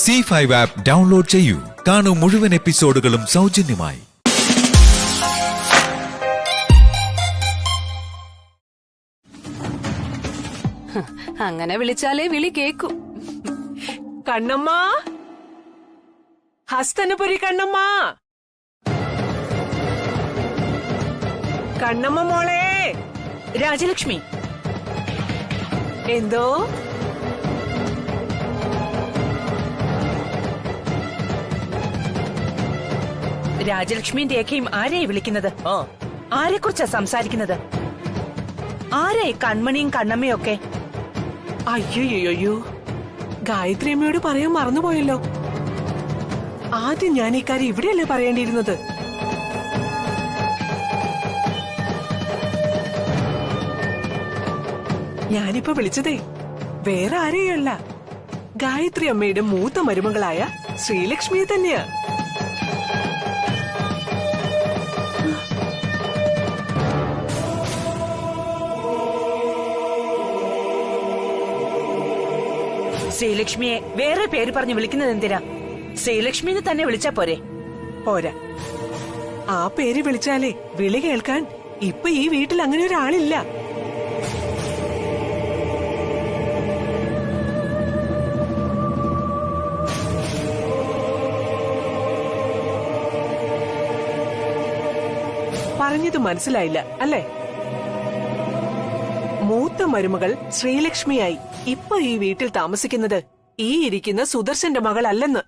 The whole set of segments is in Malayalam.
C5 ആപ്പ് ഡൗൺലോഡ് ചെയ്യൂ. കാണൂ മുഴുവൻ എപ്പിസോഡുകളും സൗജന്യമായി. അങ്ങനെ വിളിച്ചാലേ വിളി കേക്കൂ. കണ്ണമ്മ, ഹസ്തനപുരി കണ്ണമ്മ, കണ്ണമ്മ മോളെ. രാജലക്ഷ്മി. എന്തോ? രാജലക്ഷ്മിയും രേഖയും ആരെയായി വിളിക്കുന്നത്? ആരെക്കുറിച്ചാ സംസാരിക്കുന്നത്? ആരെയായി കൺമണിയും കണ്ണമ്മയും ഒക്കെ? അയ്യോ, ഗായത്രി അമ്മയോട് പറയാൻ മറന്നുപോയല്ലോ. ആദ്യം ഞാൻ ഈ കാര്യം ഇവിടെയല്ലേ പറയേണ്ടിയിരുന്നത്. ഞാനിപ്പോ വിളിച്ചതേ വേറെ ആരെയല്ല, ഗായത്രി അമ്മയുടെ മൂത്ത മരുമകളായ ശ്രീലക്ഷ്മിയെ തന്നെയാ. ശ്രീലക്ഷ്മിയെ വേറെ പേര് പറഞ്ഞ് വിളിക്കുന്നത് എന്തിനാ? ശ്രീലക്ഷ്മിന്ന് തന്നെ വിളിച്ചാ പോരെ? പോരാ, ആ പേര് വിളിച്ചാലേ വിളി കേൾക്കാൻ ഇപ്പൊ ഈ വീട്ടിൽ അങ്ങനെ ഒരാളില്ല. പറഞ്ഞത് മനസ്സിലായില്ല അല്ലേ? മൂത്ത മരുമകൾ ശ്രീലക്ഷ്മിയായി ഇപ്പൊ ഈ വീട്ടിൽ താമസിക്കുന്നത് ഈ ഇരിക്കുന്ന സുദർശന്റെ മകളല്ലെന്ന്.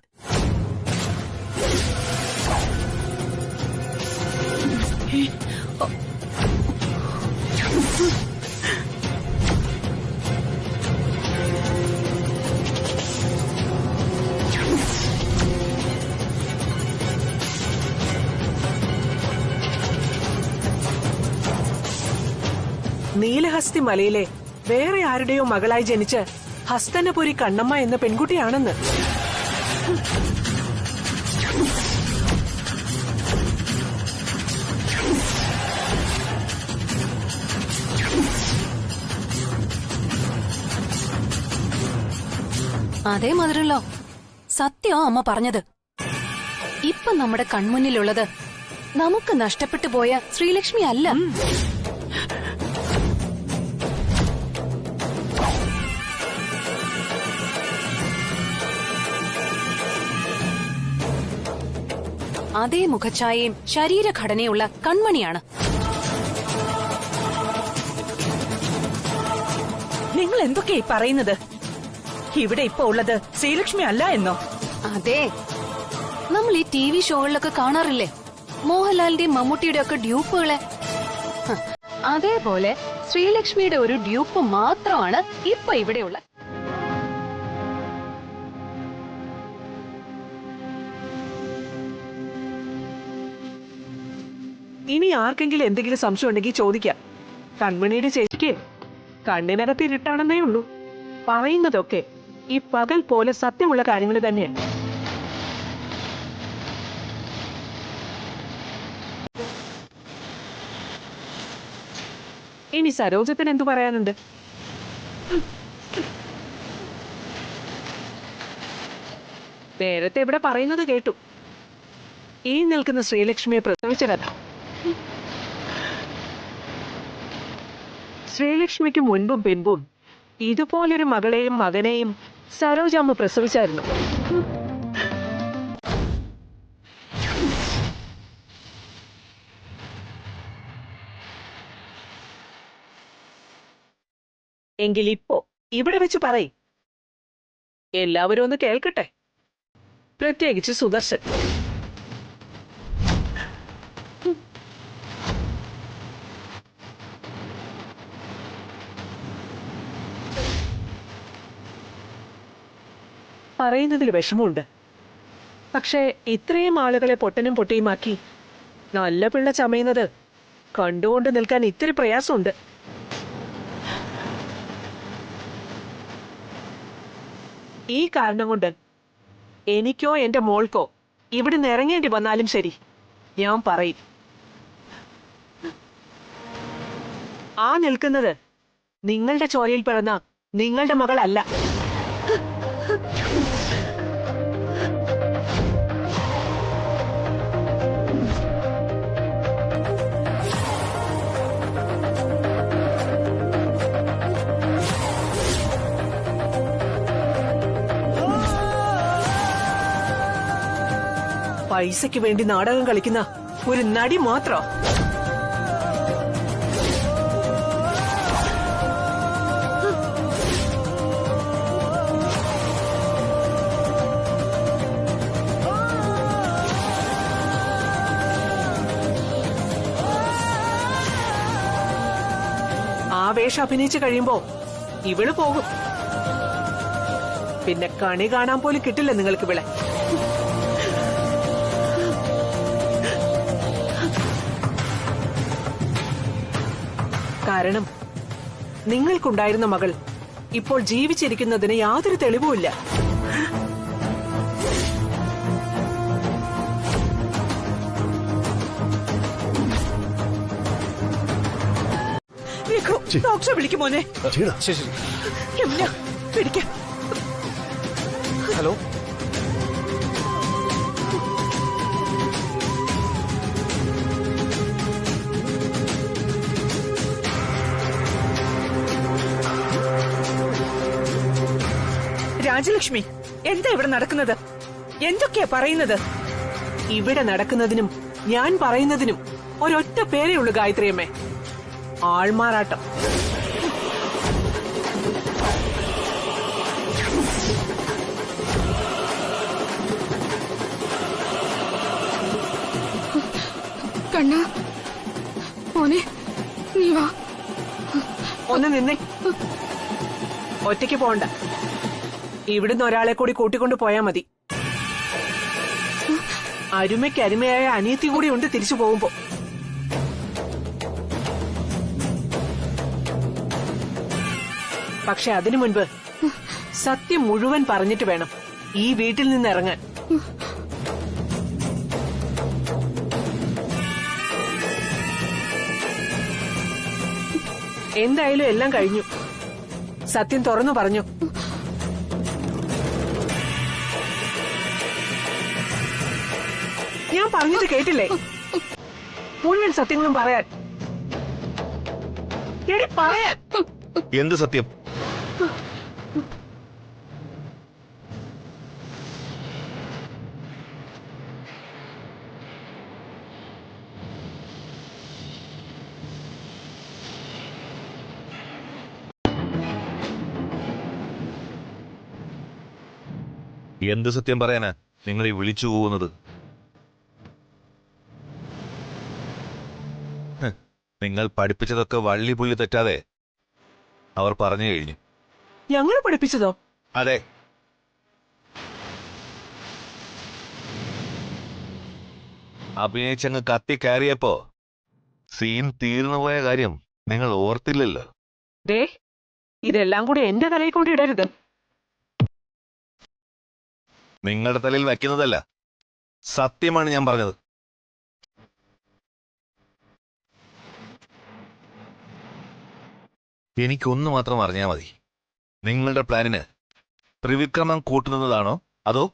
നീലഹസ്തി മലയിലെ വേറെ ആരുടെയോ മകളായി ജനിച്ച് ഹസ്തനപുരി കണ്ണമ്മ എന്ന പെൺകുട്ടിയാണെന്ന്. അതേ മധുരല്ലോ, സത്യോ അമ്മ പറഞ്ഞത്. ഇപ്പൊ നമ്മുടെ കൺമുന്നിലുള്ളത് നമുക്ക് നഷ്ടപ്പെട്ടു പോയ ശ്രീലക്ഷ്മി അല്ല. അതേ മുഖഛായയും ശരീരഘടനയുള്ള കൺമണിയാണ്. നിങ്ങൾ എന്തൊക്കെയായി പറയുന്നത്? ഇവിടെ ഇപ്പൊ ഉള്ളത് ശ്രീലക്ഷ്മി അല്ല എന്നോ? അതെ, നമ്മൾ ഈ TV ഷോകളിലൊക്കെ കാണാറില്ലേ മോഹൻലാലിന്റെയും മമ്മൂട്ടിയുടെ ഒക്കെ ഡ്യൂപ്പുകളെ? അതേപോലെ ശ്രീലക്ഷ്മിയുടെ ഒരു ഡ്യൂപ്പ് മാത്രമാണ് ഇപ്പൊ ഇവിടെയുള്ള. ഇനി ആർക്കെങ്കിലും എന്തെങ്കിലും സംശയം ഉണ്ടെങ്കിൽ ചോദിക്കാം. കൺമണിയുടെ ചേച്ചിക്ക് കണ്ണിനകത്ത് ഇരുട്ടാണെന്നേ ഉള്ളൂ. പറയുന്നതൊക്കെ ഈ പകൽ പോലെ സത്യമുള്ള കാര്യങ്ങൾ തന്നെയാണ്. ഇനി സരോജത്തിന് എന്തു പറയാനുണ്ട്? നേരത്തെ ഇവിടെ പറയുന്നത് കേട്ടു. ഈ നിൽക്കുന്ന ശ്രീലക്ഷ്മിയെ പ്രസവിച്ച കഥ. ശ്രീലക്ഷ്മിക്ക് മുൻപും പിൻപും ഇതുപോലൊരു മകളെയും മകനെയും സരോജാമ്മ പ്രസവിച്ചായിരുന്നു. എങ്കിൽ ഇപ്പോ ഇവിടെ വെച്ച് പറയും, എല്ലാവരും ഒന്ന് കേൾക്കട്ടെ, പ്രത്യേകിച്ച് സുദർശൻ. പറയുന്നതിൽ വിഷമമുണ്ട്. പക്ഷേ ഇത്രയും ആളുകളെ പൊട്ടനും പൊട്ടിയുമാക്കി നല്ല പിള്ള ചമയുന്നത് കണ്ടുകൊണ്ട് നിൽക്കാൻ ഇത്തിരി പ്രയാസമുണ്ട്. ഈ കാരണം കൊണ്ട് എനിക്കോ എന്റെ മോൾക്കോ ഇവിടെ നിന്ന് ഇറങ്ങേണ്ടി വന്നാലും ശരി, ഞാൻ പറയും. ആ നിൽക്കുന്നത് നിങ്ങളുടെ ചോരയിൽ പിറന്ന നിങ്ങളുടെ മകളല്ല. പൈസയ്ക്ക് വേണ്ടി നാടകം കളിക്കുന്ന ഒരു നടി മാത്രം. ആ വേഷം അഭിനയിച്ചു കഴിയുമ്പോ ഇവള് പോകും. പിന്നെ കണി കാണാൻ പോലും കിട്ടില്ല നിങ്ങൾക്ക് ഇവളെ. കാരണം നിങ്ങൾക്കുണ്ടായിരുന്ന മകൾ ഇപ്പോൾ ജീവിച്ചിരിക്കുന്നതിന് യാതൊരു തെളിവുമില്ല. ഡോക്ടറെ വിളിക്കും മോനെ. പിടിക്കാം. ഹലോ, രാജലക്ഷ്മി, എന്താ ഇവിടെ നടക്കുന്നത്? എന്തൊക്കെയാ പറയുന്നത്? ഇവിടെ നടക്കുന്നതിനും ഞാൻ പറയുന്നതിനും ഒരൊറ്റ പേരേ ഉള്ളൂ ഗായത്രിയമ്മേ, ആൾമാറാട്ടം. കണ്ണ മോനെ, നീ വാ. ഒന്ന് നിന്നേ. ഒറ്റയ്ക്ക് പോണ്ട. ഇവിടുന്ന് ഒരാളെ കൂടി കൂട്ടിക്കൊണ്ടു പോയാ മതി. അരുമയ്ക്ക് അരുമയായ അനിയത്തി കൂടി ഉണ്ട് തിരിച്ചു പോകുമ്പോ. പക്ഷെ അതിനു മുൻപ് സത്യം മുഴുവൻ പറഞ്ഞിട്ട് വേണം ഈ വീട്ടിൽ നിന്ന് ഇറങ്ങാൻ. എന്തായാലും എല്ലാം കഴിഞ്ഞു. സത്യം തുറന്നു പറഞ്ഞു. ഞാൻ പറഞ്ഞിട്ട് കേട്ടില്ലേ മുഴുവൻ സത്യങ്ങളും പറയാൻ. പറയാൻ എന്ത് സത്യം? എന്ത് സത്യം പറയാനാ നിങ്ങൾ ഈ വിളിച്ചു പോകുന്നത്? നിങ്ങൾ പഠിപ്പിച്ചതൊക്കെ വള്ളി പുള്ളി തെറ്റാതെ അവർ പറഞ്ഞു കഴിഞ്ഞു. ഞങ്ങൾ പഠിപ്പിച്ചതോ? അതെ. അഭിനയിച്ചങ്ങ് കത്തി കയറിയപ്പോ സീൻ തീർന്നുപോയ കാര്യം നിങ്ങൾ ഓർത്തില്ലല്ലോ. ദേ, ഇതെല്ലാം കൂടി എന്റെ തലയിൽ കൊണ്ട് ഇടരുത്. നിങ്ങളുടെ തലയിൽ വയ്ക്കുന്നതല്ല, സത്യമാണ് ഞാൻ പറഞ്ഞത്. എനിക്കൊന്നു മാത്രം അറിഞ്ഞാൽ മതി. നിങ്ങളുടെ പ്ലാനിന് ത്രിവിക്രമൻ കൂട്ടുന്നതാണോ അതോ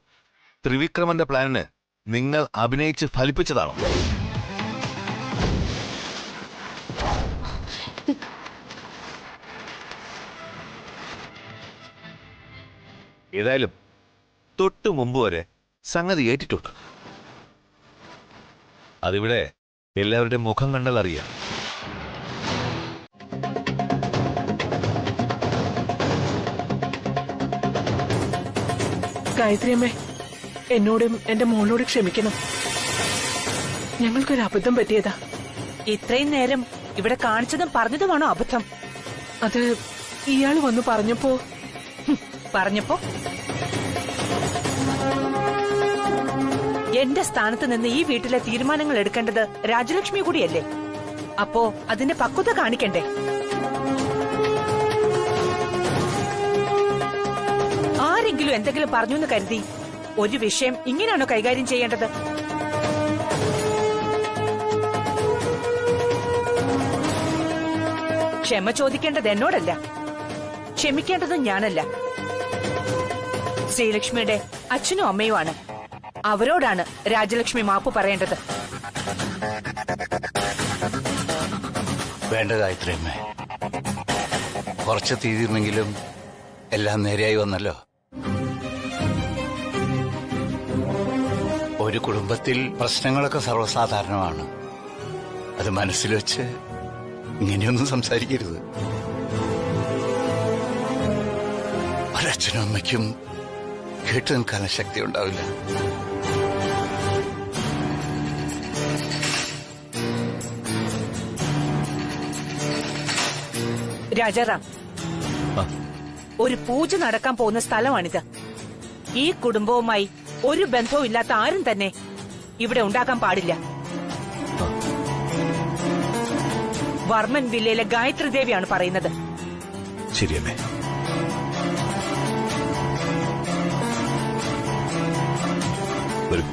ത്രിവിക്രമന്റെ പ്ലാനിന് നിങ്ങൾ അഭിനയിച്ച് ഫലിപ്പിച്ചതാണോ? ഏതായാലും തൊട്ടു മുമ്പ് വരെ സംഗതി ഏറ്റിട്ടുണ്ട്. അതിവിടെ എല്ലാവരുടെയും മുഖം കണ്ടാൽ അറിയാം. ഗായത്രിയമ്മേ, എന്നോടും എന്റെ മോളോട് ക്ഷമിക്കണം. ഞങ്ങൾക്കൊരു അബദ്ധം പറ്റിയതാ. ഇത്രയും നേരം ഇവിടെ കാണിച്ചതും പറഞ്ഞതുമാണോ അബദ്ധം? അത് ഇയാള് വന്ന് പറഞ്ഞപ്പോ എന്റെ സ്ഥാനത്ത് നിന്ന് ഈ വീട്ടിലെ തീരുമാനങ്ങൾ എടുക്കേണ്ടത് രാജലക്ഷ്മി കൂടിയല്ലേ? അപ്പോ അതിന്റെ പക്വത കാണിക്കണ്ടേ? ആരെങ്കിലും എന്തെങ്കിലും പറഞ്ഞു എന്ന് കരുതി ഒരു വിഷയം ഇങ്ങനെയാണോ കൈകാര്യം ചെയ്യേണ്ടത്? ക്ഷമ ചോദിക്കേണ്ടത് എന്നോടല്ല, ക്ഷമിക്കേണ്ടത് ഞാനല്ല, ശ്രീലക്ഷ്മിയുടെ അച്ഛനും അമ്മയുമാണ്. അവരോടാണ് രാജലക്ഷ്മി മാപ്പ് പറയേണ്ടത്. വേണ്ട ഗായത്രിയമ്മേ, കുറച്ച് തീർന്നെങ്കിലും എല്ലാം നേരെയായി വന്നല്ലോ. ഒരു കുടുംബത്തിൽ പ്രശ്നങ്ങളൊക്കെ സർവ്വസാധാരണമാണ്. അത് മനസ്സിൽ വെച്ച് ഇങ്ങനെയൊന്നും സംസാരിക്കരുത്. ഒരച്ഛനും അമ്മയ്ക്കും കേട്ടു നിൽക്കാൻ ശക്തി ഉണ്ടാവില്ല. രാജാറാം, ഒരു പൂജ നടക്കാൻ പോകുന്ന സ്ഥലമാണിത്. ഈ കുടുംബവുമായി ഒരു ബന്ധവും ഇല്ലാത്ത ആരും തന്നെ ഇവിടെ ഉണ്ടാക്കാൻ പാടില്ല. വർമ്മൻ വില്ലയിലെ ഗായത്രി ദേവിയാണ് പറയുന്നത്. ശരിയമ്മേ. വരൂ.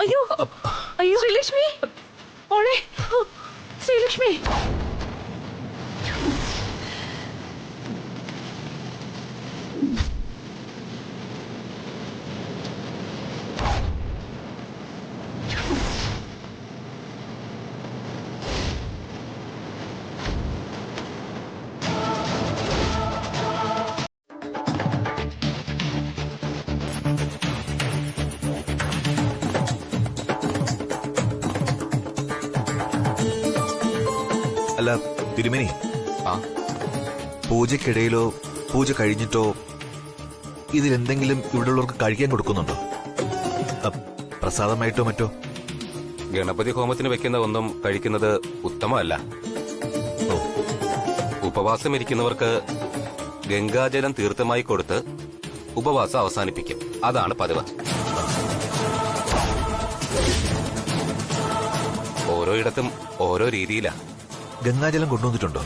അയ്യോ അയ്യോ, ശ്രീലക്ഷ്മി മോളെ, ശ്രീലക്ഷ്മി. അല്ല തിരുമേനി, പൂജക്കിടയിലോ പൂജ കഴിഞ്ഞിട്ടോ ഇതിലെന്തെങ്കിലും ഇവിടെയുള്ളവർക്ക് കഴിക്കാൻ കൊടുക്കുന്നുണ്ടോ? പ്രസാദമായിട്ടോ മറ്റോ? ഗണപതി ഹോമത്തിന് വെക്കുന്ന ഒന്നും കഴിക്കുന്നത് ഉത്തമമല്ല. ഉപവാസം ഇരിക്കുന്നവർക്ക് ഗംഗാജലം തീർത്ഥമായി കൊടുത്ത് ഉപവാസം അവസാനിപ്പിക്കും. അതാണ് പതിവ്. ഓരോയിടത്തും ഓരോ രീതിയിലാ. ഗംഗാജലം കൊണ്ടുവന്നിട്ടുണ്ടോ?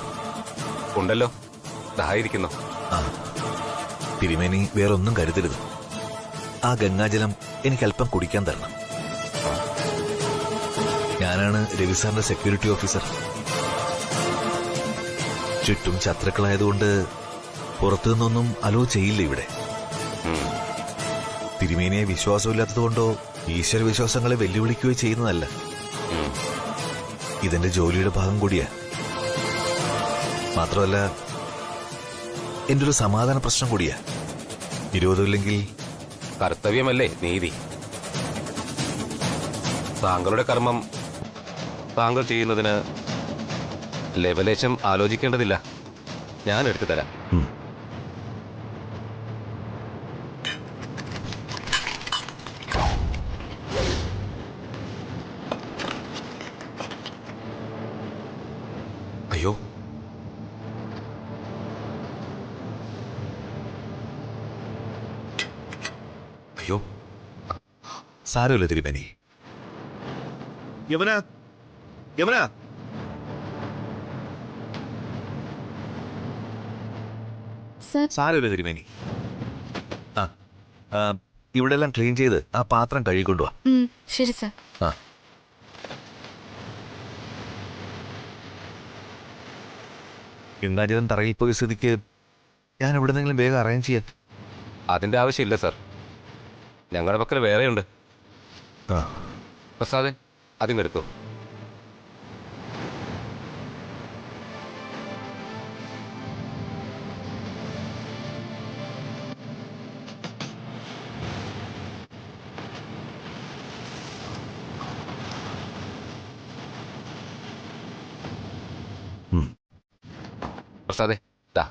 ഉണ്ടല്ലോ, ദായിരിക്കുന്നു. തിരുമേനി വേറൊന്നും കരുതരുത്. ആ ഗംഗാജലം എനിക്ക് അല്പം കുടിക്കാൻ തരണം. ഞാനാണ് രവിസാറിന്റെ സെക്യൂരിറ്റി ഓഫീസർ. ചുറ്റും ശത്രുക്കളായതുകൊണ്ട് പുറത്തുനിന്നൊന്നും അലോ ചെയ്യില്ല ഇവിടെ. തിരുമേനിയെ വിശ്വാസമില്ലാത്തതുകൊണ്ടോ ഈശ്വര വിശ്വാസങ്ങളെ വെല്ലുവിളിക്കുകയോ ചെയ്യുന്നതല്ല. ഇതെന്റെ ജോലിയുടെ ഭാഗം കൂടിയാ. മാത്രമല്ല എന്റെ ഒരു സമാധാന പ്രശ്നം കൂടിയാ. വിരോധമില്ലെങ്കിൽ കർത്തവ്യമല്ലേ നീതി. താങ്കളുടെ കർമ്മം താങ്കൾ ചെയ്യുന്നതിന് ലെവലേശം ആലോചിക്കേണ്ടതില്ല. ഞാൻ എടുത്തു തരാം. അയ്യോ, അയ്യോ, സാരമില്ല തിരുമേനി. യമുന, യമുന, സാരമില്ല തിരുമേനി. ഇവിടെ എല്ലാം ക്ലീൻ ചെയ്ത് ആ പാത്രം കഴുകിക്കൊണ്ടുവാ. ശരി സർ. ഗംഗാജലം തറയിൽ പോയ സ്ഥിതിക്ക് ഞാൻ എവിടെന്നെങ്കിലും വേഗം അറേഞ്ച് ചെയ്യാം. അതിന്റെ ആവശ്യമില്ല സർ. ഞങ്ങളുടെ പക്കൽ വേറെയുണ്ട്. പ്രസാദൻ, അതിങ്ങെടുക്കോ. പ്രസാദേ ദാ.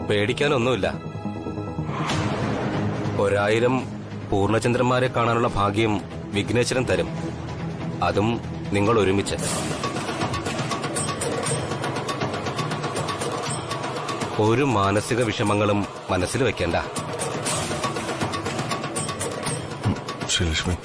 പേടിക്കാനൊന്നുമില്ല. 1000 പൂർണ്ണചന്ദ്രന്മാരെ കാണാനുള്ള ഭാഗ്യം വിഘ്നേശ്വരൻ തരും. അതും നിങ്ങൾ ഒരുമിച്ച്. ഒരു മാനസിക വിഷമങ്ങളും മനസ്സിൽ വെക്കേണ്ട. ശ്രീലക്ഷ്മി,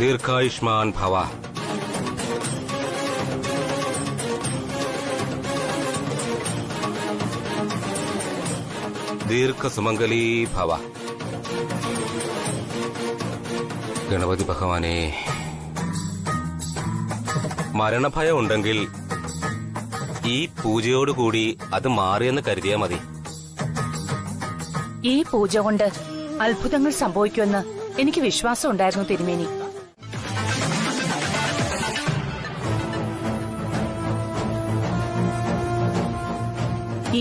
ദീർഘായുഷ്മാൻ ഭവ. ദീർഘസുമംഗലീ ഭവ. ഗണപതി ഭഗവാനെ, മരണഭയം ഉണ്ടെങ്കിൽ ഈ പൂജയോടുകൂടി അത് മാറിയെന്ന് കരുതിയാ മതി. ഈ പൂജ കൊണ്ട് അത്ഭുതങ്ങൾ സംഭവിക്കുമെന്ന് എനിക്ക് വിശ്വാസം ഉണ്ടായിരുന്നു തിരുമേനി.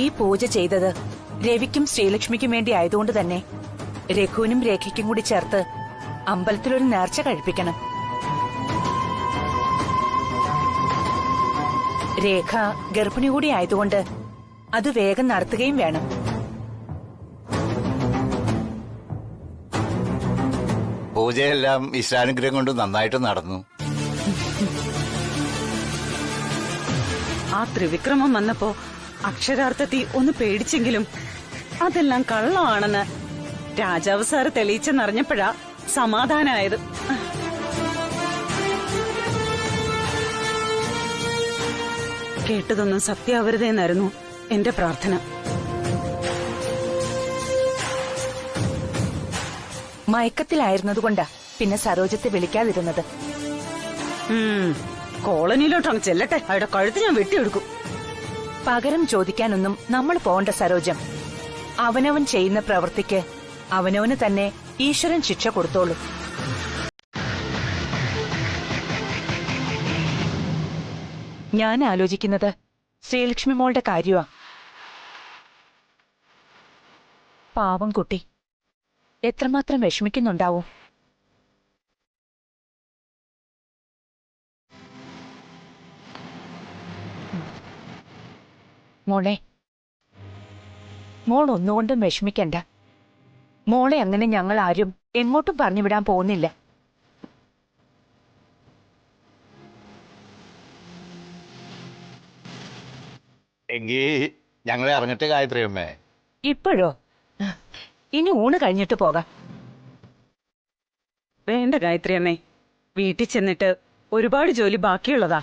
ഈ പൂജ ചെയ്തത് രവിക്കും ശ്രീലക്ഷ്മിക്കും വേണ്ടി ആയതുകൊണ്ട് തന്നെ രഘുവിനും രേഖയ്ക്കും കൂടി ചേർത്ത് അമ്പലത്തിലൊരു നേർച്ച കഴിപ്പിക്കണം. രേഖ ഗർഭിണി കൂടി ആയതുകൊണ്ട് അത് വേഗം നടത്തുകയും വേണം. പൂജയെല്ലാം ഈശ്വരാനുഗ്രഹം കൊണ്ട് നന്നായിട്ട് നടന്നു. ആ ത്രിവിക്രമം വന്നപ്പോ അക്ഷരാർത്ഥത്തിൽ ഒന്ന് പേടിച്ചെങ്കിലും അതെല്ലാം കള്ളമാണെന്ന് രാജാവ് സാറ് തെളിയിച്ചെന്നറിഞ്ഞപ്പോഴാ സമാധാനായത്. കേട്ടതൊന്നും സത്യാവരുതെന്നായിരുന്നു എന്റെ പ്രാർത്ഥന. മയക്കത്തിലായിരുന്നതുകൊണ്ടാ പിന്നെ സരോജത്തെ വിളിക്കാതിരുന്നത്. കോളനിയിലോട്ടങ്ങ് ചെല്ലട്ടെ, അവിടെ കഴുത്ത് ഞാൻ വെട്ടിയെടുക്കും. പകരം ചോദിക്കാനൊന്നും നമ്മൾ പോണ്ട സരോജം. അവനവൻ ചെയ്യുന്ന പ്രവൃത്തിക്ക് അവനവന് തന്നെ ഈശ്വരൻ ശിക്ഷ കൊടുത്തോളൂ. ഞാൻ ആലോചിക്കുന്നത് ശ്രീലക്ഷ്മി മോളുടെ കാര്യമാ. പാവം കുട്ടി എത്രമാത്രം വിഷമിക്കുന്നുണ്ടാവും. മോളെ, മോൾ ഒന്നുകൊണ്ടും വിഷമിക്കണ്ട. മോളെ അങ്ങനെ ഞങ്ങൾ ആരും എങ്ങോട്ടും പറഞ്ഞുവിടാൻ പോകുന്നില്ല. എങ്കി ഞങ്ങളെ അറിഞ്ഞിട്ട് ഗായത്രി അമ്മേ. ഇപ്പോഴോ? ഇനി ഊണ് കഴിഞ്ഞിട്ട് പോകാം. വേണ്ട ഗായത്രി അമ്മേ, വീട്ടിൽ ചെന്നിട്ട് ഒരുപാട് ജോലി ബാക്കിയുള്ളതാ.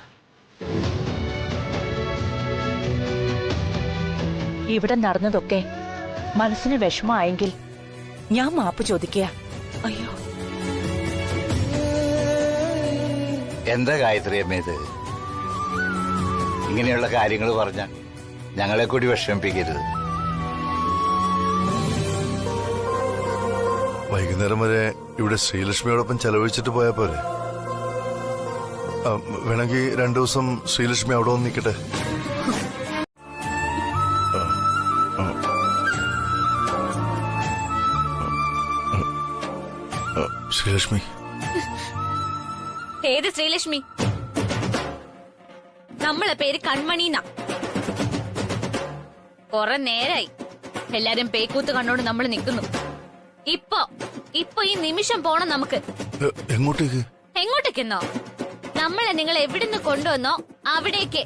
ഇവിടെ നടന്നതൊക്കെ മനസ്സിന് വിഷമമായെങ്കിൽ ഞാൻ മാപ്പ് ചോദിക്കുക. അയ്യോ, എന്താ ഗായത്രി അമ്മ ഇത്? ഇങ്ങനെയുള്ള കാര്യങ്ങൾ പറഞ്ഞ ഞങ്ങളെ കൂടി വിഷമിപ്പിക്കരുത്. വൈകുന്നേരം വരെ ഇവിടെ ശ്രീലക്ഷ്മിയോടൊപ്പം ചെലവഴിച്ചിട്ട് പോയാ പോരെ? വേണമെങ്കിൽ 2 ദിവസം ശ്രീലക്ഷ്മി അവിടെ വന്ന് നിൽക്കട്ടെ. ശ്രീലക്ഷ്മി, ഏത് ശ്രീലക്ഷ്മി? നമ്മളെ പേര് കൺമണിന്നാ. കൊറേ നേരായി എല്ലാരും പേക്കൂത്ത് കണ്ടോണ്ട് നമ്മൾ നിൽക്കുന്നു. ഇപ്പൊ ഈ നിമിഷം പോണം നമുക്ക്. എങ്ങോട്ടേക്ക്? എങ്ങോട്ടേക്കെന്നോ? നമ്മളെ നിങ്ങൾ എവിടുന്ന് കൊണ്ടുവന്നോ അവിടേക്ക്.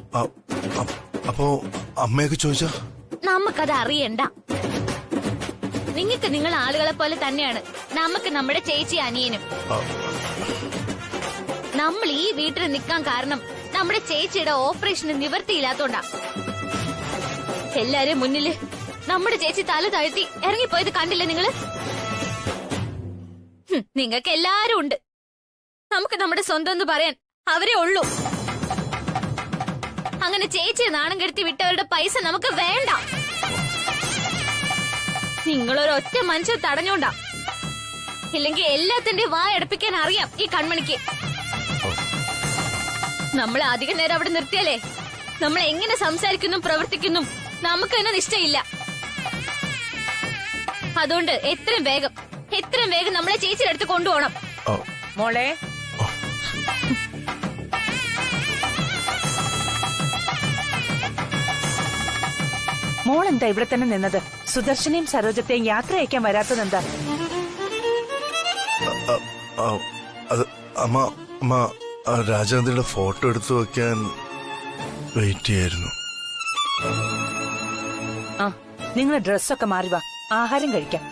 അപ്പോ അമ്മയൊക്കെ ചോദിച്ചാ? നമുക്കത് അറിയണ്ട. നിങ്ങൾക്ക് നിങ്ങൾ ആളുകളെ പോലെ തന്നെയാണ് നമുക്ക് നമ്മുടെ ചേച്ചി അനിയനും. നമ്മൾ ഈ വീട്ടിൽ നിൽക്കാൻ കാരണം നമ്മുടെ ചേച്ചിയുടെ ഓപ്പറേഷന് നിവർത്തിയില്ലാത്തോണ്ടാ. എല്ലാരും മുന്നില് നമ്മുടെ ചേച്ചി തല താഴ്ത്തി ഇറങ്ങിപ്പോയത് കണ്ടില്ലേ നിങ്ങള്? നിങ്ങൾക്ക് എല്ലാരും ഉണ്ട്. നമുക്ക് നമ്മുടെ സ്വന്തം എന്ന് പറയാൻ അവരേ ഉള്ളൂ. അങ്ങനെ ചേച്ചിയെ നാണം കെടുത്തി വിട്ടവരുടെ പൈസ നമുക്ക് വേണ്ട. നിങ്ങളൊരു ഒറ്റ മനുഷ്യൻ തടഞ്ഞോണ്ടാ. ഇല്ലെങ്കിൽ എല്ലാത്തിന്റെ വായടപ്പിക്കാൻ അറിയാം ഈ കൺമണിക്ക്. നമ്മൾ അധിക നേരം അവിടെ നിർത്തിയാലേ നമ്മൾ എങ്ങനെ സംസാരിക്കുന്നു പ്രവർത്തിക്കുന്നു നമുക്ക് തന്നെ നിശ്ചയില്ല. അതുകൊണ്ട് എത്രയും വേഗം നമ്മളെ ചേച്ചിയുടെ അടുത്ത് കൊണ്ടുപോകണം. മോളെ, മോളെന്താ ഇവിടെ തന്നെ നിന്നത്? സുദർശനെയും സരോജത്തെയും യാത്ര അയക്കാൻ വരാത്തതെന്താ? അത് അമ്മ രാജേന്ദ്രയുടെ ഫോട്ടോ എടുത്തു വെക്കാൻ വെയിറ്റ് ചെയ്യായിരുന്നു. ആ, നിങ്ങൾ ഡ്രസ്സൊക്കെ മാറി വാ, ആഹാരം കഴിക്കാം.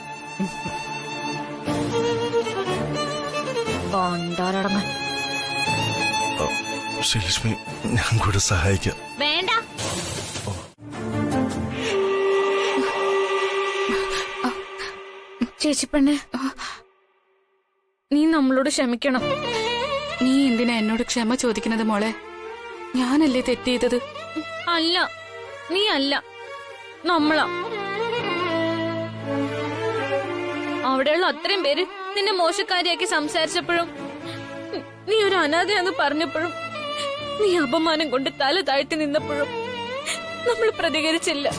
ശ്രീലക്ഷ്മി, ഞാൻ കൂടെ സഹായിക്കാം. വേണ്ട. ചേച്ചി പെണ്ണെ, നീ നമ്മളോട് ക്ഷമിക്കണം. നീ എന്തിനാ എന്നോട് ക്ഷമ ചോദിക്കുന്നത് മോളെ? ഞാനല്ലേ തെറ്റ് ചെയ്തത്? അല്ല, നീ അല്ല, നമ്മളാ. അവിടെയുള്ള അത്രയും പേര് നിന്നെ മോശക്കാരിയാക്കി സംസാരിച്ചപ്പോഴും നീ ഒരു അനാഥയാന്ന് പറഞ്ഞപ്പോഴും നീ അപമാനം കൊണ്ട് തല താഴ്ത്തി നിന്നപ്പോഴും നമ്മൾ പ്രതികരിച്ചില്ല.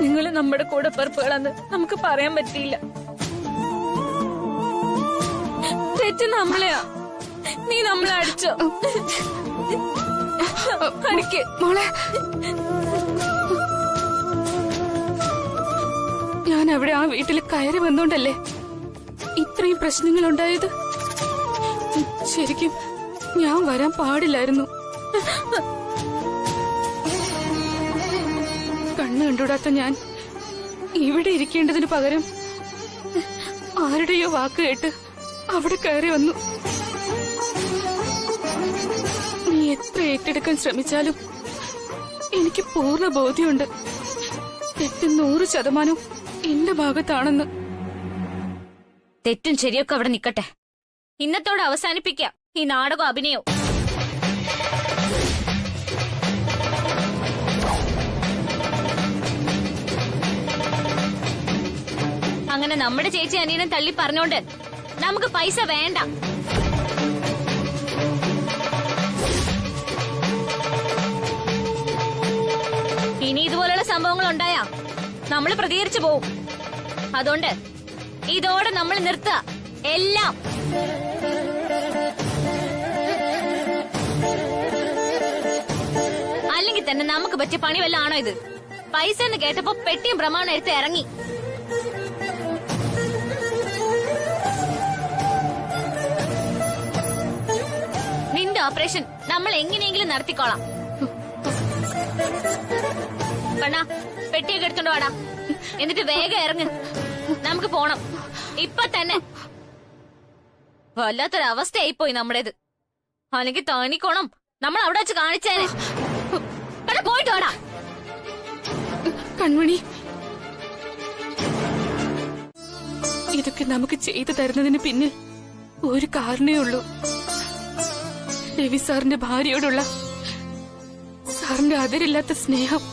നിങ്ങൾ നമ്മുടെ കൂടെ പിറപ്പുകളെന്ന് നമുക്ക് പറയാൻ പറ്റിയില്ല. തെറ്റ് നമ്മളെയാ. നീ നമ്മളെ അടിച്ചോ? അടിക്ക് മോളെ, ഞാൻ അവിടെ ആ വീട്ടിൽ കയറി വന്നോണ്ടല്ലേ ഇത്രയും പ്രശ്നങ്ങൾ ഉണ്ടായത്. ശരിക്കും ഞാൻ വരാൻ പാടില്ലായിരുന്നു. കണ്ണു കണ്ടുകൂടാത്ത ഞാൻ ഇവിടെ ഇരിക്കേണ്ടതിന് പകരം ആരുടെയോ വാക്ക് കേട്ട് അവിടെ കയറി വന്നു. നീ എത്ര ഏറ്റെടുക്കാൻ ശ്രമിച്ചാലും എനിക്ക് പൂർണ്ണ ബോധ്യമുണ്ട് തെറ്റ് 100% എന്റെ ഭാഗത്താണെന്ന്. തെറ്റും ശരിയൊക്കെ അവിടെ നിക്കട്ടെ. ഇന്നത്തോടെ അവസാനിപ്പിക്കാം ഈ നാടകം അഭിനയം. അങ്ങനെ നമ്മുടെ ചേച്ചി അനിയനെ തള്ളി പറഞ്ഞോണ്ട് നമുക്ക് പൈസ വേണ്ട. ഇനി ഇതുപോലുള്ള സംഭവങ്ങൾ ഉണ്ടായാ നമ്മൾ പ്രതികരിച്ചു പോവും. അതുകൊണ്ട് ഇതോടെ നമ്മൾ നിർത്തുക എല്ലാം. അല്ലെങ്കിൽ തന്നെ നമുക്ക് പറ്റിയ പണി വല്ല ആണോ ഇത്? പൈസ എന്ന് കേട്ടപ്പോ പെട്ടിയും പ്രമാണം എടുത്ത് ഇറങ്ങി. നിന്റെ ഓപ്പറേഷൻ നമ്മൾ എങ്ങനെയെങ്കിലും നടത്തിക്കോളാം. കണ്ണാ, പെട്ടിയൊക്കെ എടുത്തോണ്ട് വാടാ. എന്നിട്ട് വേഗം ഇറങ്ങ്, നമുക്ക് പോണം ഇപ്പൊ തന്നെ. വല്ലാത്തൊരവസ്ഥയായിപ്പോയി നമ്മുടേത്. അല്ലെങ്കിൽ താനിക്കോണം നമ്മൾ അവിടെ വെച്ച് കാണിച്ചേനെ. പോയിട്ട് വാടാ. കൺമണി, ഇതൊക്കെ നമുക്ക് ചെയ്തു തരുന്നതിന് പിന്നിൽ ഒരു കാരണേ ഉള്ളൂ. രവി സാറിന്റെ ഭാര്യയോടുള്ള സാറിന്റെ അതിരില്ലാത്ത സ്നേഹം.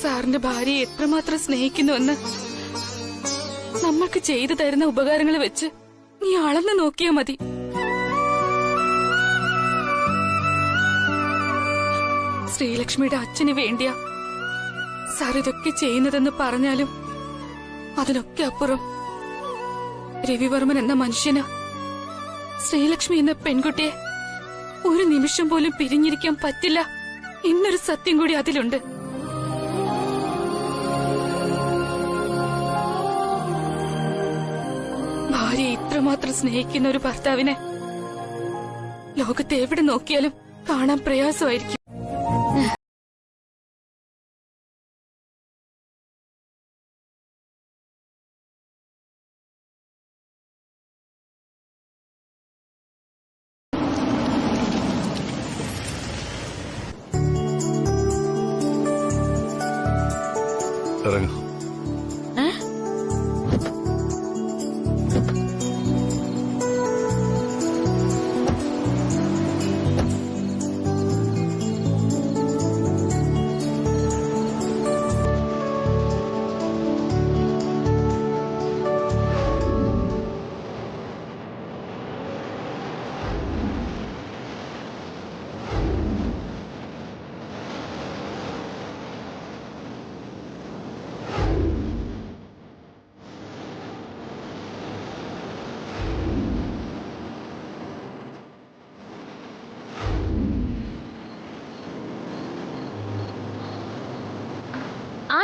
സാറിന്റെ ഭാര്യയെ എത്രമാത്രം സ്നേഹിക്കുന്നുവെന്ന് നമ്മൾക്ക് ചെയ്തു തരുന്ന ഉപകാരങ്ങൾ വെച്ച് നീ അളന്നു നോക്കിയാ മതി. ശ്രീലക്ഷ്മിയുടെ അച്ഛന് വേണ്ടിയാ സാർ ഇതൊക്കെ ചെയ്യുന്നതെന്ന് പറഞ്ഞാലും അതിനൊക്കെ അപ്പുറം രവിവർമ്മൻ എന്ന മനുഷ്യന് ശ്രീലക്ഷ്മി എന്ന പെൺകുട്ടിയെ ഒരു നിമിഷം പോലും പിരിഞ്ഞിരിക്കാൻ പറ്റില്ല എന്നൊരു സത്യം കൂടി അതിലുണ്ട്. ഭാര്യയെ ഇത്രമാത്രം സ്നേഹിക്കുന്ന ഒരു ഭർത്താവിനെ ലോകത്ത് എവിടെ നോക്കിയാലും കാണാൻ പ്രയാസമായിരിക്കും. ഇറങ്ങും.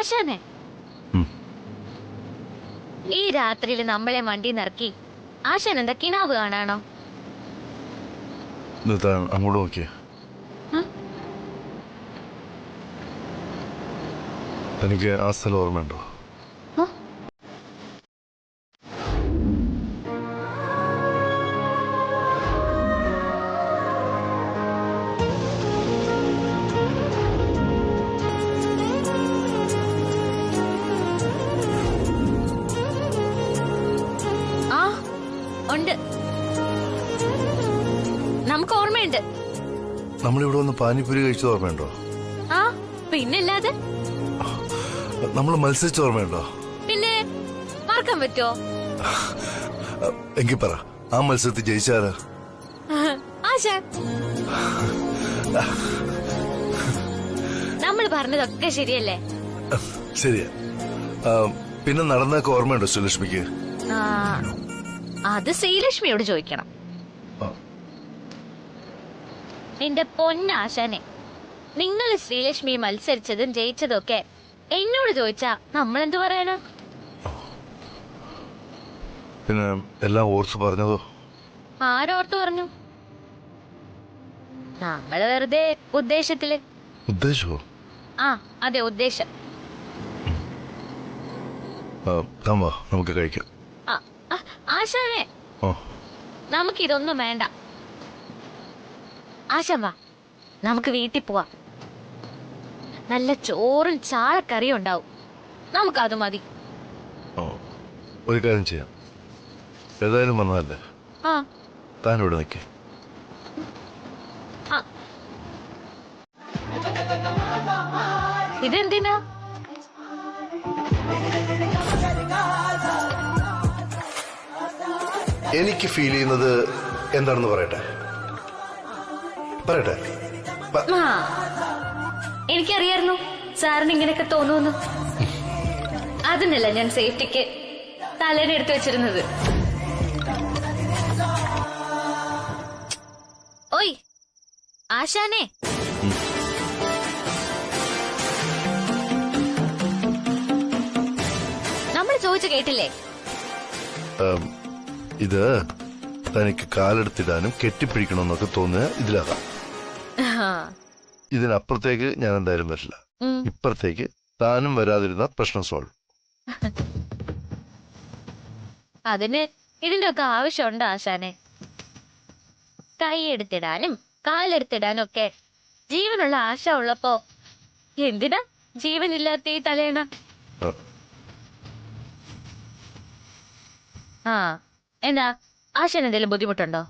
ആശാനെ, ഈ രാത്രിയിൽ നമ്മളെ വണ്ടി നിറക്കി ആശാൻ എന്താ കിനാവ് കാണാണോ? താൻ അങ്ങോട്ട് നോക്കിയേ. തനിക്ക് ആ സ്ഥലം ഓർമ്മയുണ്ടോ? ഉണ്ട്, നമുക്ക് ഓർമ്മയുണ്ട്. നമ്മളിവിടെ വന്ന് പാനിപ്പൂരി കഴിച്ചത് ഓർമ്മയുണ്ടോ? ആ, പിന്നല്ലാതെ. നമ്മൾ മത്സരിച്ച ഓർമ്മയുണ്ടോ? പിന്നെ മറക്കാൻ പറ്റുമോ? എങ്കിൽ പറ, ആ മത്സരത്തിൽ ജയിച്ചാരാ? ആശാൻ. നമ്മൾ പറഞ്ഞതൊക്കെ ശരിയല്ലേ? ശരിയാ. പിന്നെ നടന്നൊക്കെ ഓർമ്മയുണ്ടോ ശ്രീലക്ഷ്മിക്ക്? അത് ശ്രീലക്ഷ്മിയോട് ചോദിക്കണം. നിന്റെ പൊന്നാശാനെ, നിങ്ങൾ ശ്രീലക്ഷ്മി മത്സരിച്ചതും ജയിച്ചതും ഒക്കെ എന്നോട് ചോദിച്ചാ നമ്മളെന്ത് പറയാനാ? പിന്നെ എല്ലാം ഓർത്ത് പറഞ്ഞതോ? ആരോർത്ത് പറഞ്ഞു? നമ്മള് വെറുതെ ഉദ്ദേശത്തില്. ഉദ്ദേശമോ? ആ, അതെ, ഉദ്ദേശം. വാ, നമുക്ക് കഴിക്കാം. ആശാനെ, നമുക്കിതൊന്നും വേണ്ട. ആശാൻ വാ, നമുക്ക് വീട്ടിൽ പോവാം. നല്ല ചോറും ചാളക്കറിയും ഉണ്ടാവും. നമുക്കത് മതി. ഒരു കാര്യം ചെയ്യാം. ഏതായാലും വന്നതല്ലേ, താനിവിടെ നിൽക്കേ. ഇതെന്തിനാ? എനിക്ക് ഫീൽ ചെയ്യുന്നത് എന്താണെന്ന് പറയട്ടെ. എനിക്കറിയായിരുന്നു സാറിന് ഇങ്ങനെയൊക്കെ തോന്നുന്നു. അതിനല്ല ഞാൻ സേഫ്റ്റിക്ക് തലേനെ എടുത്തു വെച്ചിരുന്നത്. ഓയ് ആശാനെ, നമ്മൾ ചോദിച്ചു കേട്ടില്ലേ? ഇത് തനിക്ക് കാലെടുത്തിടാനും കെട്ടിപ്പിടിക്കണമെന്നൊക്കെ തോന്നുക ഇതിലാകാം. ഇതിനപ്പുറത്തേക്ക് ഞാൻ എന്തായാലും വരില്ല. ഇപ്പുറത്തേക്ക് താനും വരാതിരുന്ന പ്രശ്നം സോൾവ്. അതിന് ഇതിന്റെ ഒക്കെ ആവശ്യമുണ്ട് ആശാനെ? കൈ എടുത്തിടാനും കാലെടുത്തിടാനും ഒക്കെ ജീവനുള്ള ആശ ഉള്ളപ്പോ എന്തിനാ ജീവനില്ലാത്ത ഈ തലേണ? എന്താ ആശാൻ എന്തെങ്കിലും ബുദ്ധിമുട്ടുണ്ടോ?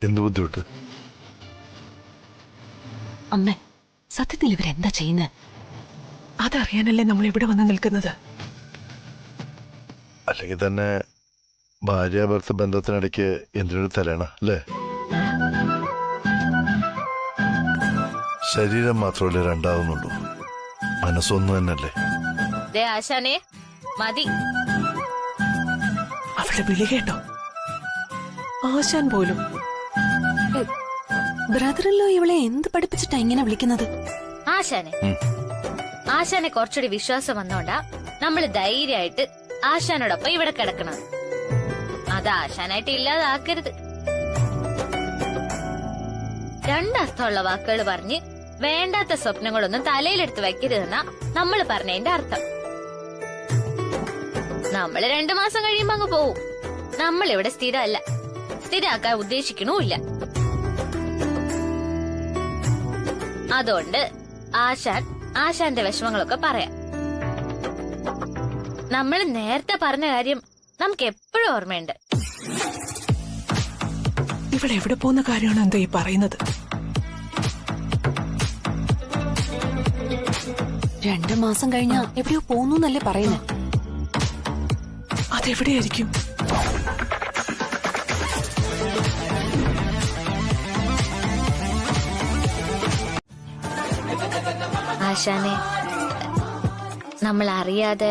എന്ത് ബുദ്ധിമുട്ട്? അമ്മ, സത്യത്തിൽ ഇവരെന്താ ചെയ്യുന്നത്? അതറിയാനല്ലേ നമ്മൾ ഇവിടെ വന്ന് നിൽക്കുന്നത്. അല്ലെങ്കിൽ തന്നെ ഭാര്യ ഭർത്ത ബന്ധത്തിനിടയ്ക്ക് എന്തിനൊരു തലേണ അല്ലേ? ശരീരം മാത്രമല്ലേ രണ്ടാവുന്നുള്ളൂ, മനസ്സൊന്നു തന്നെയല്ലേ? ആശാനെ മതി. അവളുടെ വിളി കേട്ടോ? ആശാൻ പോലും. ബ്രദറിലോ ഇവളെ എന്ത് പഠിപ്പിച്ചിട്ടാ ഇങ്ങനെ വിളിക്കുന്നത്? ആശാനെ കുറച്ചുകൂടി വിശ്വാസം വന്നോണ്ടാ നമ്മള് ധൈര്യമായിട്ട് ആശാനോടൊപ്പം ഇവിടെ കിടക്കണം. അത് ആശാനായിട്ട് ഇല്ലാതാക്കരുത്. രണ്ടർത്ഥമുള്ള വാക്കുകൾ പറഞ്ഞ് വേണ്ടാത്ത സ്വപ്നങ്ങളൊന്നും തലയിലെടുത്ത് വയ്ക്കരുതെന്നാ നമ്മൾ പറഞ്ഞതിന്റെ അർത്ഥം. നമ്മള് 2 മാസം കഴിയുമ്പോ അങ്ങ് പോവും. നമ്മളിവിടെ സ്ഥിരമല്ല, സ്ഥിരാക്കാൻ ഉദ്ദേശിക്കണമില്ല. അതുകൊണ്ട് ആശാൻ ആശാന്റെ വിഷമങ്ങളൊക്കെ പറയാം. നമ്മൾ നേരത്തെ പറഞ്ഞ കാര്യം നമുക്ക് എപ്പോഴും ഓർമ്മയുണ്ട്. ഇവിടെ എവിടെ പോകുന്ന കാര്യമാണ് എന്താ ഈ പറയുന്നത്? 2 മാസം കഴിഞ്ഞാ എവിടെയോ പോന്നൂന്നല്ലേ പറയുന്നത്? അതെവിടെയായിരിക്കും? ആശാനെ, നമ്മൾ അറിയാതെ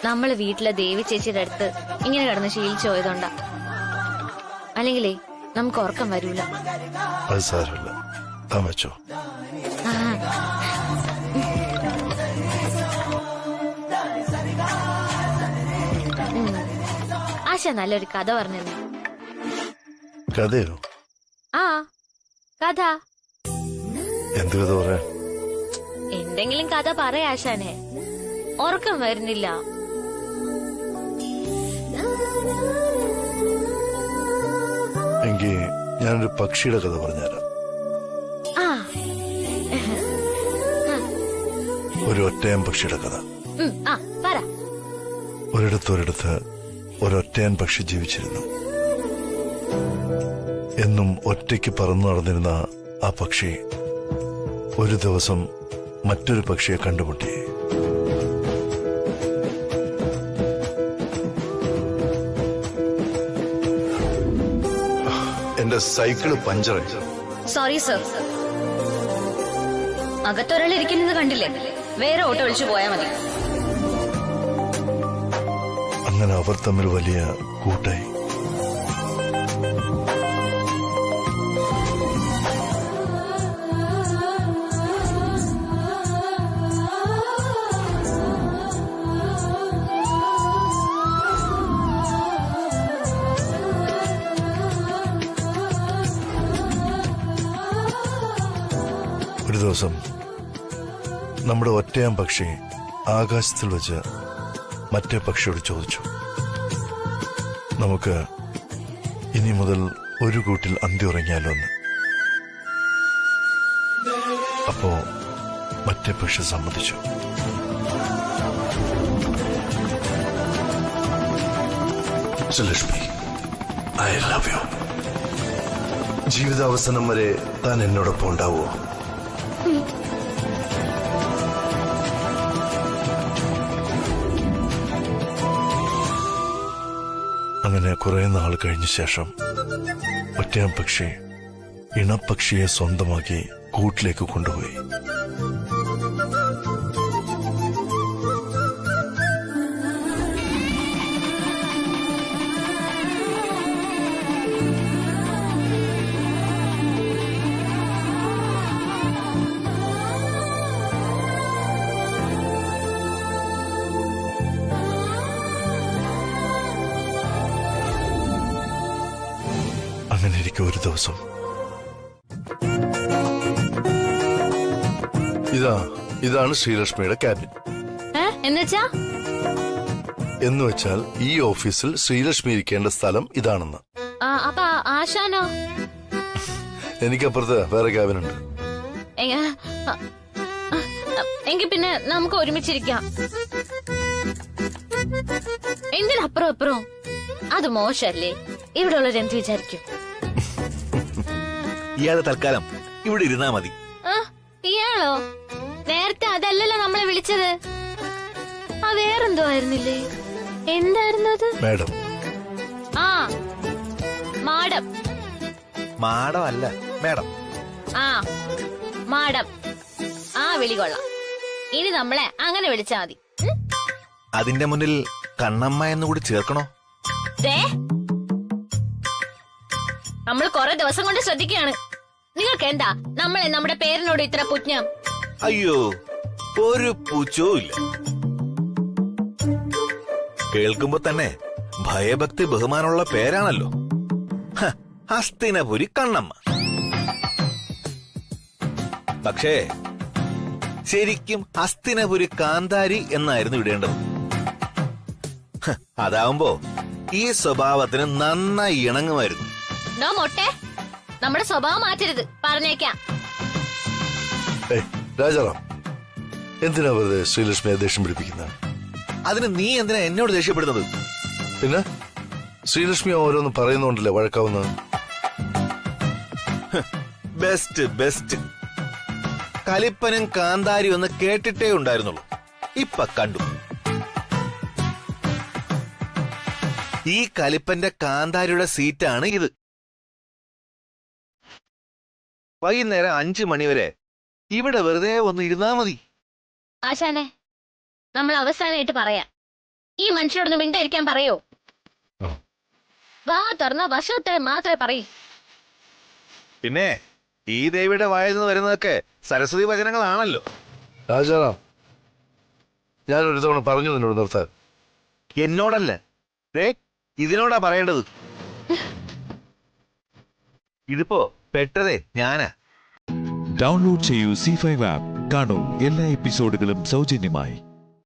നമ്മള് വീട്ടിലെ ദേവി ചേച്ചിയുടെ അടുത്ത് ഇങ്ങനെ കിടന്ന് ശീലിച്ചു പോയതുകൊണ്ടാ. അല്ലെങ്കിലേ നമുക്ക് ഉറക്കം വരൂല. അത് സാരമില്ല, താൻ വെച്ചോ. ആ. ആശ നല്ലൊരു കഥ പറഞ്ഞു. കഥയോ? ആ, കഥ. എന്ത് കഥ പറയാ? എന്തെങ്കിലും കഥ പറയാ ആശാനെ. ഉറക്കം വരുന്നില്ല. എങ്കിൽ ഞാനൊരു പക്ഷിയുടെ കഥ പറഞ്ഞുതരാം. ആ, ഒരു ഒറ്റയാൻ പക്ഷിയുടെ കഥ. ആ, പറ. ഒരിടത്ത് ഒരൊറ്റയാൻ പക്ഷി ജീവിച്ചിരുന്നു. എന്നും ഒറ്റയ്ക്ക് പറന്നു നടന്നിരുന്ന ആ പക്ഷി ഒരു ദിവസം മറ്റൊരു പക്ഷിയെ കണ്ടുമുട്ടി. എന്റെ സൈക്കിള് പഞ്ചറായി. Sorry sir. അകത്തൊരാൾ ഇരിക്കുന്നത് കണ്ടില്ലേ? വേറെ ഓട്ടോ വിളിച്ചു പോയാ മതി. അങ്ങനെ അവർ തമ്മിൽ വലിയ കൂട്ടായി. ഒരു ദിവസം നമ്മുടെ ഒറ്റയാൻ പക്ഷി ആകാശത്തിൽ വെച്ച് മറ്റേ പക്ഷിയോട് ചോദിച്ചു, നമുക്ക് ഇനി മുതൽ ഒരു കൂട്ടിൽ അന്തി ഉറങ്ങിയാലോ എന്ന്. അപ്പോ മറ്റേ പക്ഷി സമ്മതിച്ചു. Lakshmi, I love you. ജീവിതാവസാനം വരെ താൻ എന്നോടൊപ്പം ഉണ്ടാവോ? അങ്ങനെ കുറെ നാൾ കഴിഞ്ഞ ശേഷം ഒറ്റയാൻ പക്ഷി ഇണപ്പക്ഷിയെ സ്വന്തമാക്കി കൂട്ടിലേക്ക് കൊണ്ടുപോയി. അങ്ങനെ ഇരിക്കും ഒരു ദിവസം ഇതാണ് ശ്രീലക്ഷ്മിയുടെ ക്യാബിൻ. എന്നുവെച്ചാ? എന്ന് വെച്ചാൽ ഈ ഓഫീസിൽ ശ്രീലക്ഷ്മി ഇരിക്കേണ്ട സ്ഥലം ഇതാണെന്ന്. അപ്പൊ ആശാനോ? എനിക്കപ്പുറത്ത് വേറെ ക്യാബിൻ ഉണ്ട്. എങ്കിൽ പിന്നെ നമുക്ക് ഒരുമിച്ചിരിക്കാം. എന്തിനപ്പുറം അപ്പുറം? അത് മോശല്ലേ? ഇവിടെ ഉള്ളവർ എന്ത് വിചാരിക്കും? ഇയാള് തൽക്കാലം ഇവിടെ ഇരുന്നാ മതി. ഇയാളോ? നേരത്തെ അതല്ലല്ലോ നമ്മളെ വിളിച്ചത്. വേറെന്തോ ആയിരുന്നില്ലേ? എന്തായിരുന്നു അത്? മാഡം. ആ, മാഡം. മാഡം അല്ല, മാഡം. ആ, മാഡം. ആ, വിളി കൊള്ളാം. ഇനി നമ്മളെ അങ്ങനെ വിളിച്ചാ മതി. അതിന്റെ മുന്നിൽ കണ്ണമ്മ എന്നുകൂടി ചേർക്കണോ? നമ്മൾ കുറെ ദിവസം കൊണ്ട് ശ്രദ്ധിക്കുകയാണ്. നിങ്ങൾക്ക് എന്താ നമ്മളെ നമ്മുടെ പേരിനോട് ഇത്ര പുജ്ഞം? അയ്യോ, ഒരു പുച്ഛവും ഇല്ല. കേൾക്കുമ്പോ തന്നെ ഭയഭക്തി ബഹുമാനമുള്ള പേരാണല്ലോ. ഹസ്തിനപുരി കണ്ണമ്മ. പക്ഷേ ശരിക്കും ഹസ്തിനപുരി കാന്താരി എന്നായിരുന്നു ഇടേണ്ടത്. അതാവുമ്പോ ഈ സ്വഭാവത്തിന് നന്നായി ഇണങ്ങുമായിരുന്നു. നോ മൊട്ടെ, നമ്മുടെ സ്വഭാവം മാറ്റരുത്, പറഞ്ഞേക്കാം. ഏയ് രാജാറാം, എന്തിനാ വെറുതെ ശ്രീലക്ഷ്മിയെ ദേഷ്യം പിടിപ്പിക്കുന്നത്? അതിന് നീ എന്തിനാ എന്നോട് ദേഷ്യപ്പെടുന്നത്? പിന്നെ ശ്രീലക്ഷ്മി ഓരോന്ന് പറയുന്നോണ്ടല്ലേ വഴക്കാവുന്നത്? Best best. കലിപ്പനും കാന്താരി ഒന്ന് കേട്ടിട്ടേ ഉണ്ടായിരുന്നുള്ളൂ, ഇപ്പൊ കണ്ടു. ഈ കലിപ്പന്റെ കാന്താരിയുടെ സീറ്റാണ് ഇത്. വൈകുന്നേരം 5 മണിവരെ ഇവിടെ വെറുതെ ഒന്ന് ഇരുന്നാ മതി. ആശാനെ, നമ്മൾ അവസാനമായിട്ട് പറയാം, ഈ മനുഷ്യരോടൊന്ന് മിണ്ടായിരിക്കാൻ പറയോ? വാ തുറന്ന വശത്തെ മാത്രമേ പറയൂ. പിന്നെ ഈ ദേവിയുടെ വായിൽ നിന്ന് വരുന്നതൊക്കെ സരസ്വതി വചനങ്ങളാണല്ലോ. രാജാറാം, ഞാൻ ഒരു തവണ പറഞ്ഞു നിന്നോട് നിർത്താൻ. എന്നോടല്ല, ഇതിനോടാ പറയേണ്ടത്. ഇതിപ്പോ പെട്ടതേ ഞാനാ. ഡൗൺലോഡ് ചെയ്യൂ C5 ആപ്പ്. കാണൂ എല്ലാ എപ്പിസോഡുകളും സൗജന്യമായി.